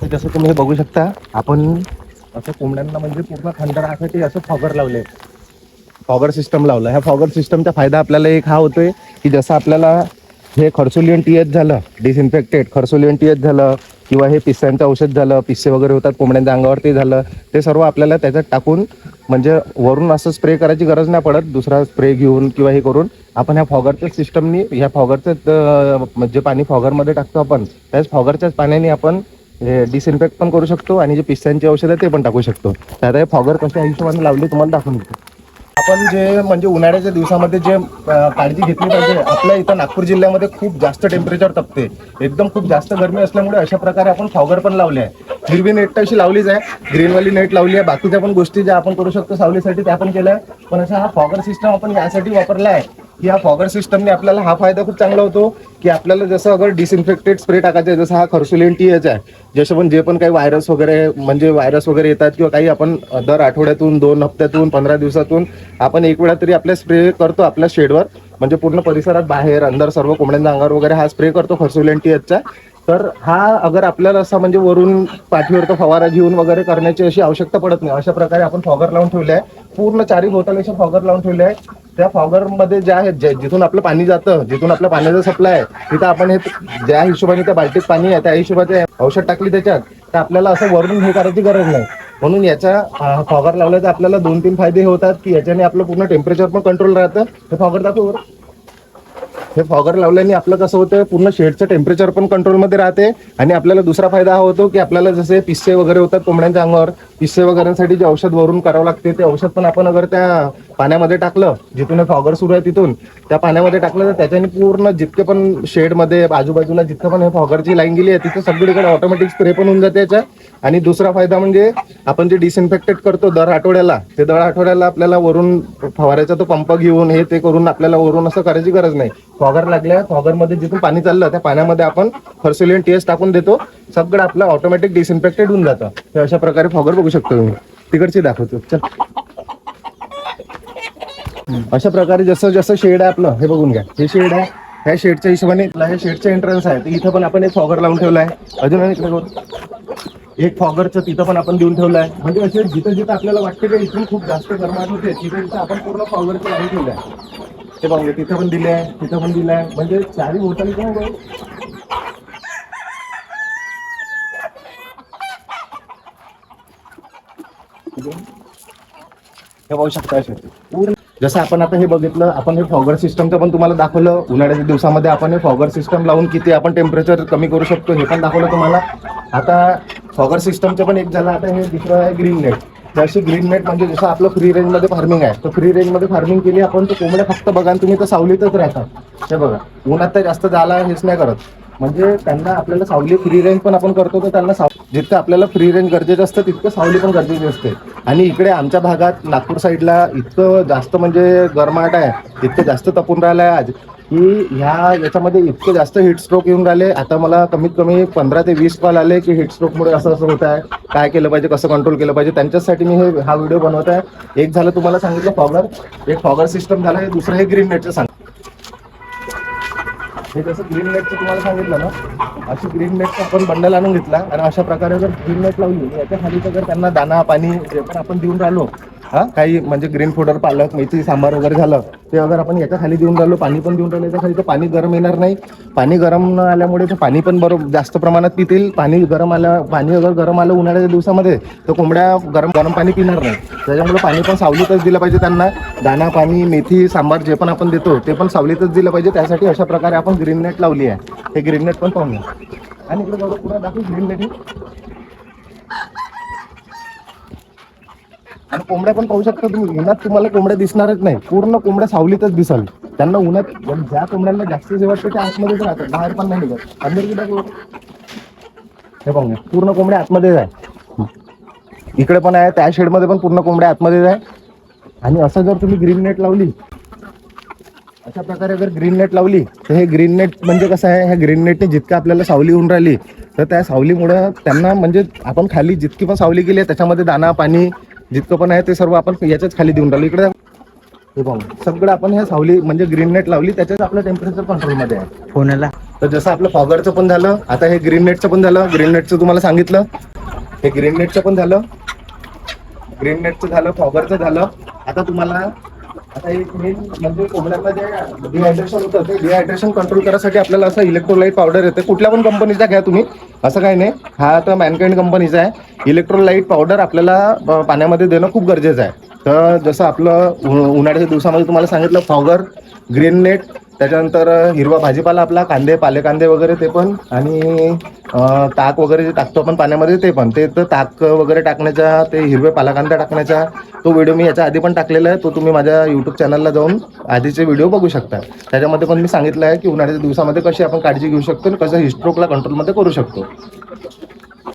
तर जसं तुम्ही हे बघू शकता, आपण असं कोंबड्यांना म्हणजे पूर्ण थंड राहण्यासाठी असं फॉगर लावले, फॉगर सिस्टम लावलं. ह्या फॉगर सिस्टमचा फायदा आपल्याला एक हा होतोय की जसं आपल्याला हे खर्सोलियन टीएच झालं, डिसइन्फेक्टेड खर्सोलियन टीएच झालं, किंवा हे पिस्स्यांचं औषध झालं, पिस्से वगैरे होतात कोंबड्यांच्या अंगावर, ते झालं, ते सर्व आपल्याला त्याच्यात टाकून म्हणजे वरून असं स्प्रे करायची गरज नाही पडत. दुसरा स्प्रे घेऊन किंवा हे करून आपण ह्या फॉगरच्या सिस्टमनी, ह्या फॉगरचं म्हणजे पाणी फॉगरमध्ये टाकतो आपण, त्याच फॉगरच्याच पाण्याने आपण डिसइन्फेक्ट पण करू शकतो आणि जे पिस्स्यांचे औषध आहे ते पण टाकू शकतो. तर आता हे फॉगर कशा हिशोबाने लावले तुम्हाला दाखवून देतो. आपण जे म्हणजे उन्हाळ्याच्या दिवसामध्ये जे काळजी घेतली पाहिजे, आपल्या इथं नागपूर जिल्ह्यामध्ये खूप जास्त टेम्परेचर तपते, एकदम खूप जास्त गरमी असल्यामुळे अशा प्रकारे आपण फॉगर पण लावले आहे. हिरवी नेट अशी लावलीच आहे, ग्रीनवाली नेट लावली आहे, बाकीच्या पण गोष्टी ज्या आपण करू शकतो सावलीसाठी त्या पण केल्या, पण असा हा फॉगर सिस्टम आपण यासाठी वापरला आहे की या फॉगर सिस्टमने आपल्याला हा फायदा खूप चांगला होतो की आपल्याला जसं अगर डिसइन्फेक्टेड स्प्रे टाकायचं आहे, जसं हा खर्सोलियन टीएच आहे, जसं पण जे पण काही व्हायरस वगैरे येतात किंवा काही आपण दर आठवड्यातून, 2 हप्त्यातून, 15 दिवसातून आपण एक वेळा तरी आपल्या स्प्रे करतो आपल्या शेडवर, म्हणजे पूर्ण परिसरात बाहेर अंदर सर्व कोंबड्यांच्या अंगावर वगैरे हा स्प्रे करतो खर्सोलियन टीएचचा. तर हा अगर आपल्याला असा म्हणजे वरून पाठीवर तो फवारा घेऊन वगैरे करण्याची अशी आवश्यकता पडत नाही. अशा प्रकारे आपण फॉगर लावून ठेवले आहे, पूर्ण 4 भोवतालेचे फॉगर लावून ठेवले आहे. त्या फॉगरमध्ये ज्या आहे जिथून आपलं पाणी जातं, जिथून आपल्या पाण्याचा सप्लाय आहे, तिथं आपण हे ज्या हिशोबाने त्या बाल्टीत पाणी आहे त्या हिशोबाचे औषध टाकली त्याच्यात, तर आपल्याला असं वरून हे करायची गरज नाही. म्हणून याचा फॉगर लावल्याचा आपल्याला 2-3 फायदे होतात की याच्याने आपलं पूर्ण टेम्परेचर पण कंट्रोल राहतं. हे फॉगर दाखव. हे फॉगर लावल्याने आपलं कसं होतं, पूर्ण शेडचं टेम्परेचर पण कंट्रोलमध्ये राहते. आणि आपल्याला दुसरा फायदा हा होतो की आपल्याला जसे पिस्से वगैरे होतात कोंबड्यांच्या अंगावर, पिस्से वगैरेसाठी जे औषध वरून करावं लागते, ते औषध पण आपण अगर त्या पाण्यामध्ये टाकलं, जिथून हे फॉगर सुरू आहे तिथून त्या पाण्यामध्ये टाकलं, तर त्याच्याने पूर्ण जितके पण शेडमध्ये आजूबाजूला जितकं पण हे फॉगरची लाईन गेली आहे तिथे सगळीकडे ऑटोमॅटिक स्प्रे पण होऊन जाते याच्या. आणि दुसरा फायदा म्हणजे आपण जे डिसइन्फेक्टेड करतो दर आठवड्याला, ते दर आठवड्याला आपल्याला वरून फवारायचा तो पंप घेऊन हे ते करून आपल्याला वरून असं करायची गरज नाही. फॉगर लागल्या, फॉगरमध्ये जिथून पाणी चाललं त्या पाण्यामध्ये आपण खर्सोलियन टीएच टाकून देतो, सगळं आपलं ऑटोमॅटिक डिसइन्फेक्टेड होऊन जातं. तर अशा प्रकारे फॉगर बघू शकतो तुम्ही. तिकडची दाखवतो चल. अशा प्रकारे जसं जसं शेड आहे आपलं, हे बघून घ्या, हे शेड आहे, ह्या शेडच्या हिशोबाने हे शेडचं एंट्रन्स आहे, तर इथं पण आपण एक फॉगर लावून ठेवला आहे. अजून एक फॉगरचं तिथं पण आपण देऊन ठेवलं आहे. म्हणजे असे जिथं जिथं आपल्याला वाटते की इथून खूप जास्त गरमाट होते तिथं आपण पूर्ण फॉगरचं लावून ठेवलं आहे. ते बघा, तिथं पण दिले आहे, तिथं पण दिलं आहे, म्हणजे 4 होटल काय हे बघू शकता. जसं आपण आता हे बघितलं, आपण हे फॉगर सिस्टमचं पण तुम्हाला दाखवलं. उन्हाळ्याच्या दिवसामध्ये आपण हे फॉगर सिस्टम लावून किती आपण टेम्परेचर कमी करू शकतो हे पण दाखवलं तुम्हाला. आता फॉगर सिस्टमचं पण एक झालं. आता हे दुसरं आहे ग्रीन नेट. जशी ग्रीन नेट म्हणजे जसं आपलं फ्री रेंजमध्ये फार्मिंग आहे, तर फ्री रेंजमध्ये फार्मिंग केली आपण, तर कोंबड्या फक्त बघा तुम्ही तर सावलीतच राहतात. हे बघा, उन्हात तर जास्त जायला हेच नाही करत. म्हणजे त्यांना आपल्याला सावली फ्री रेंज पण आपण करतो, तर त्यांना जितकं आपल्याला फ्री रेंज गरजेचं असतं तितकं सावली पण गरजेची असते. आणि इकडे आमच्या भागात नागपूर साईडला इतकं जास्त म्हणजे गरमाट आहे, इतकं जास्त तपून राहिलं आहे आज की याच्यामध्ये इतके जास्त हिट स्ट्रोक येऊन राहिले. आता मला कमीत कमी 15 ते 20 कॉल आले की हिट स्ट्रोकमुळे असं असं होत आहे, काय केलं पाहिजे, कसं कंट्रोल केलं पाहिजे. त्यांच्यासाठी मी हा व्हिडिओ बनवत आहे. एक झालं तुम्हाला सांगितलं फॉगर, एक फॉगर सिस्टम झालं, हे दुसरं हे ग्रीन नेटचं सांग. हे जसं ग्रीन नेटचं तुम्हाला सांगितलं ना, अशी ग्रीन नेटचं आपण बंडल आणून घेतला आणि अशा प्रकारे जर ग्रीन नेट लावली, याच्या खाली जर त्यांना दाना पाणी जे पण आपण देऊन राहिलो, काही म्हणजे ग्रीन फूडर, पालक, मेथी, सांबार वगैरे झालं, ते अगर आपण याच्या खाली देऊन राहिलो, पाणी पण देऊन राहिलो याच्या खाली, तर पाणी गरम येणार नाही. पाणी गरम न आल्यामुळे ते पाणी पण बरोबर जास्त प्रमाणात पितील. पाणी अगर गरम आलं उन्हाळ्याच्या दिवसामध्ये, तर कोंबड्या गरम पाणी पिणार नाही. त्याच्यामुळे पाणी पण सावलीतच दिलं पाहिजे त्यांना. दाना, पाणी, मेथी, सांबार जे पण आपण देतो ते पण सावलीतच दिलं पाहिजे. त्यासाठी अशा प्रकारे आपण ग्रीन नेट लावली आहे. हे ग्रीन नेट पण पाहून घ्या. आणि इकडे बघा पुन्हा दाखवू ग्रीन नेट. आणि कोंबड्या पण पाहू शकता तुम्ही, उन्हात तुम्हाला कोंबड्या दिसणारच नाही, पूर्ण कोंबड्या सावलीतच दिसाल. त्यांना उन्हात ज्या कोंबड्यांना जास्त जे वाटतं त्या आतमध्येच राहतात, बाहेर पण नाही निघत. अंदर कुठे हे पाहून पूर्ण कोंबड्या आतमध्येच आहे. इकडे पण आहे, त्या शेडमध्ये पण पूर्ण कोंबड्या आतमध्येच आहे. आणि असं जर तुम्ही ग्रीन नेट लावली, अशा प्रकारे जर ग्रीन नेट लावली, तर हे ग्रीन नेट म्हणजे कसं आहे, ह्या ग्रीन नेटने जितकं आपल्याला सावली होऊन राहिली, तर त्या सावलीमुळं त्यांना म्हणजे आपण खाली जितकी पण सावली केली आहे त्याच्यामध्ये दाना, पाणी जितकं पण आहे ते सर्व आपण याच्याच खाली देऊन राहिलो. इकडे हे बघ सगळं आपण हे सावली म्हणजे ग्रीन नेट लावली त्याच्यात आपलं टेम्परेचर कंट्रोलमध्ये आहे. कोणाला तर जसं आपलं फॉगरचं पण झालं, आता हे ग्रीन नेटचं पण झालं. ग्रीन नेटचं तुम्हाला सांगितलं, हे ग्रीन नेटचं पण झालं, ग्रीन नेटचं झालं, फॉगरचं झालं. आता तुम्हाला आता एक मेन म्हणजे कोंबड्यांना जे डिहायड्रेशन होतं ते डिहायड्रेशन कंट्रोल करायसाठी आपल्याला असं इलेक्ट्रोलाइट पावडर येते. कुठल्या पण कंपनीचा घ्या तुम्ही, असं काही नाही. हा आता मॅनकाइंड कंपनीचा आहे. इलेक्ट्रोलाइट पावडर आपल्याला पाण्यामध्ये देणं खूप गरजेचं आहे. तर जसं आपलं उन्हाळ्याच्या दिवसामध्ये तुम्हाला सांगितलं फॉगर, ग्रीन नेट, त्याच्यानंतर हिरवा भाजीपाला आपला कांदे, पाले कांदे वगैरे ते पण, आणि ताक वगैरे जे टाकतो आपण पाण्यामध्ये ते पण. ते तर ताक वगैरे टाकण्याचा, ते हिरवे पालाकांदा टाकण्याचा तो व्हिडिओ मी याच्या आधी पण टाकलेला आहे. तो तुम्ही माझ्या यूट्यूब चॅनलला जाऊन आधीचे व्हिडिओ बघू शकता. त्याच्यामध्ये पण मी सांगितलं आहे की उन्हाळ्याच्या दिवसामध्ये कशी आपण काळजी घेऊ शकतो आणि कसं हिस्ट्रोकला कंट्रोलमध्ये करू शकतो.